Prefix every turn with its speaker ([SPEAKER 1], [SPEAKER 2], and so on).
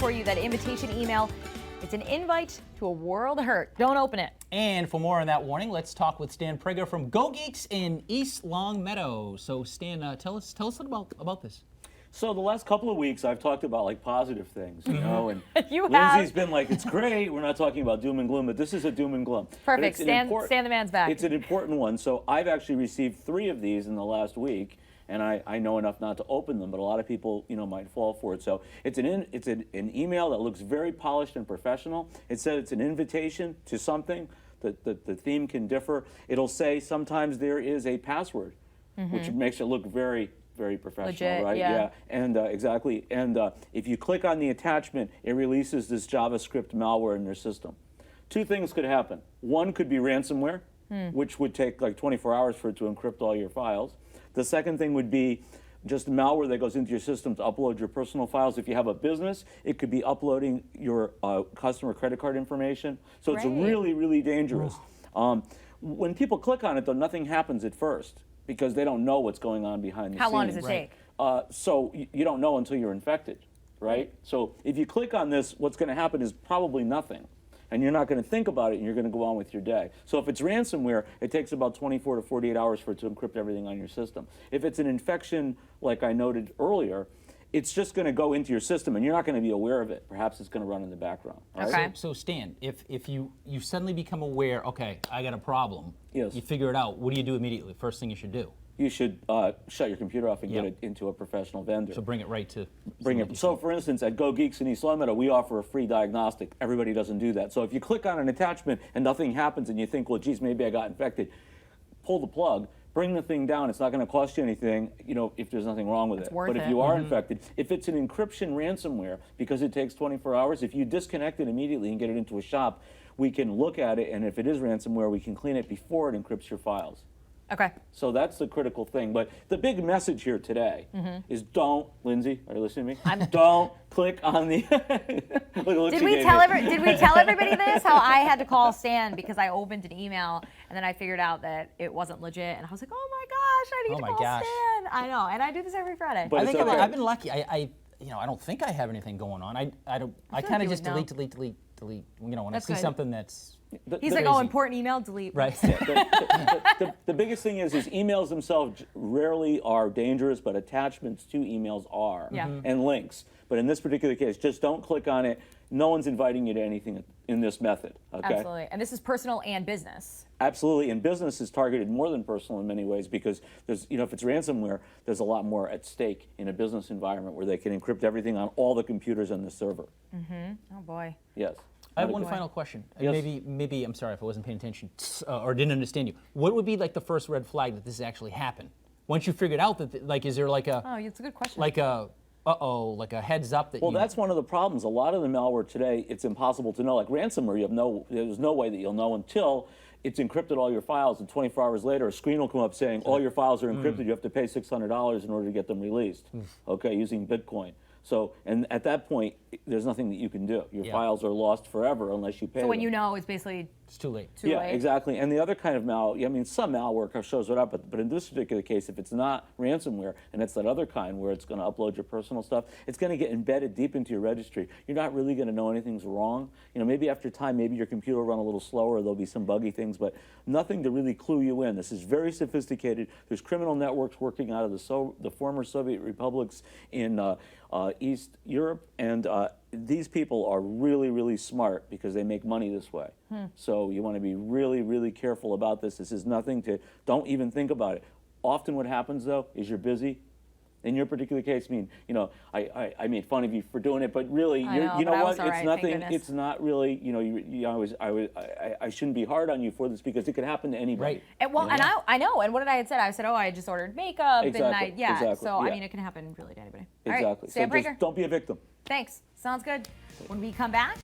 [SPEAKER 1] for you, that invitation email. It's an invite to a world of hurt. Don't open it.
[SPEAKER 2] And for more on that warning, let's talk with Stan Prager from GoGeeks in East Longmeadow. So Stan, tell us about this.
[SPEAKER 3] So the last couple of weeks, I've talked about like positive things, you know, and
[SPEAKER 1] You
[SPEAKER 3] Lindsay's
[SPEAKER 1] have.
[SPEAKER 3] been like, it's great. We're not talking about doom and gloom, but this is a doom and gloom.
[SPEAKER 1] Perfect. Stand the man's back.
[SPEAKER 3] It's an important one. So I've actually received 3 of these in the last week, and I know enough not to open them, but a lot of people, you know, might fall for it. So it's an email that looks very polished and professional. It says it's an invitation to something. The theme can differ. It'll say sometimes there is a password, which makes it look very professional,
[SPEAKER 1] legit,
[SPEAKER 3] right?
[SPEAKER 1] yeah.
[SPEAKER 3] And exactly. And if you click on the attachment, it releases this JavaScript malware in their system. 2 things could happen. One could be ransomware, which would take like 24 hours for it to encrypt all your files. The second thing would be just malware that goes into your system to upload your personal files. If you have a business, it could be uploading your customer credit card information. So it's really, really dangerous. When people click on it, though, nothing happens at first, because they don't know what's going on behind the scenes.
[SPEAKER 1] How long does it take?
[SPEAKER 3] So you don't know until you're infected, right? So if you click on this, what's going to happen is probably nothing. And you're not going to think about it, and you're going to go on with your day. So if it's ransomware, it takes about 24 to 48 hours for it to encrypt everything on your system. If it's an infection, like I noted earlier, it's just going to go into your system, and you're not going to be aware of it. Perhaps it's going to run in the background. Right?
[SPEAKER 1] Okay.
[SPEAKER 2] So Stan, if you suddenly become aware, okay, I got a problem.
[SPEAKER 3] Yes.
[SPEAKER 2] You figure it out. What do you do immediately? First thing you should do.
[SPEAKER 3] You should shut your computer off and get it into a professional vendor.
[SPEAKER 2] So bring it right to.
[SPEAKER 3] So for instance, at GoGeeks in East Longmeadow, we offer a free diagnostic. Everybody doesn't do that. So if you click on an attachment and nothing happens and you think, well, geez, maybe I got infected, pull the plug, bring the thing down. It's not going to cost you anything, you know, if there's nothing wrong with it.
[SPEAKER 1] Worth
[SPEAKER 3] but if
[SPEAKER 1] it.
[SPEAKER 3] you are infected, if it's an encryption ransomware, because it takes 24 hours, if you disconnect it immediately and get it into a shop, we can look at it, and if it is ransomware, we can clean it before it encrypts your files.
[SPEAKER 1] Okay.
[SPEAKER 3] So that's the critical thing. But the big message here today is don't, Lindsay, are you listening to me? Don't click on the.
[SPEAKER 1] Did we tell everybody this? How I had to call Stan because I opened an email and then I figured out that it wasn't legit, and I was like, oh my gosh, I need to call Stan. I know, and I do this every Friday.
[SPEAKER 3] But
[SPEAKER 2] I think
[SPEAKER 3] okay.
[SPEAKER 2] I've been lucky. I don't think I have anything going on. I kind of just delete. You know, when I see something that's.
[SPEAKER 1] He's like, oh, important email, delete.
[SPEAKER 2] Right.
[SPEAKER 3] The biggest thing is emails themselves rarely are dangerous, but attachments to emails are, and links. But in this particular case, just don't click on it. No one's inviting you to anything in this method. Okay.
[SPEAKER 1] Absolutely, and this is personal and business.
[SPEAKER 3] Absolutely, and business is targeted more than personal in many ways, because there's, you know, if it's ransomware, there's a lot more at stake in a business environment where they can encrypt everything on all the computers on the server.
[SPEAKER 1] Oh boy.
[SPEAKER 3] Yes.
[SPEAKER 2] I have one final question.
[SPEAKER 3] Yes.
[SPEAKER 2] Maybe I'm sorry if I wasn't paying attention or didn't understand you. What would be like the first red flag that this actually happened? Once you figured out that, like, is there like a?
[SPEAKER 1] Oh, it's a good question.
[SPEAKER 2] Like a, like a heads up that.
[SPEAKER 3] Well, that's one of the problems. A lot of the malware today, it's impossible to know. Like ransomware, there's no way that you'll know until it's encrypted all your files, and 24 hours later, a screen will come up saying all your files are encrypted. You have to pay $600 in order to get them released. Okay, using Bitcoin. So, and at that point, there's nothing that you can do. Your files are lost forever unless you pay.
[SPEAKER 1] So when
[SPEAKER 3] them.
[SPEAKER 1] you know, it's basically
[SPEAKER 2] it's too late.
[SPEAKER 1] Too late.
[SPEAKER 3] Exactly. And the other kind of malware, I mean, some malware shows it up, but in this particular case, if it's not ransomware and it's that other kind where it's going to upload your personal stuff, it's going to get embedded deep into your registry. You're not really going to know anything's wrong. You know, maybe after time, maybe your computer will run a little slower, there'll be some buggy things, but nothing to really clue you in. This is very sophisticated. There's criminal networks working out of the former Soviet republics in East Europe, and these people are really, really smart because they make money this way. So you want to be really, really careful about this. This is nothing to, don't even think about it. Often what happens, though, is you're busy. In your particular case, I mean, you know, I made fun of you for doing it, but really, you know what? It's nothing. It's not really. You know, I shouldn't be hard on you for this because it could happen to anybody.
[SPEAKER 2] Right.
[SPEAKER 1] And, well, and I know. And what did I had said? I said, oh, I just ordered makeup,
[SPEAKER 3] Exactly,
[SPEAKER 1] and
[SPEAKER 3] exactly,
[SPEAKER 1] So I
[SPEAKER 3] yeah.
[SPEAKER 1] mean, it can happen really to anybody.
[SPEAKER 3] Exactly.
[SPEAKER 1] All right, Stan
[SPEAKER 3] So
[SPEAKER 1] Prager.
[SPEAKER 3] just don't be a victim.
[SPEAKER 1] Thanks. Sounds good. When we come back.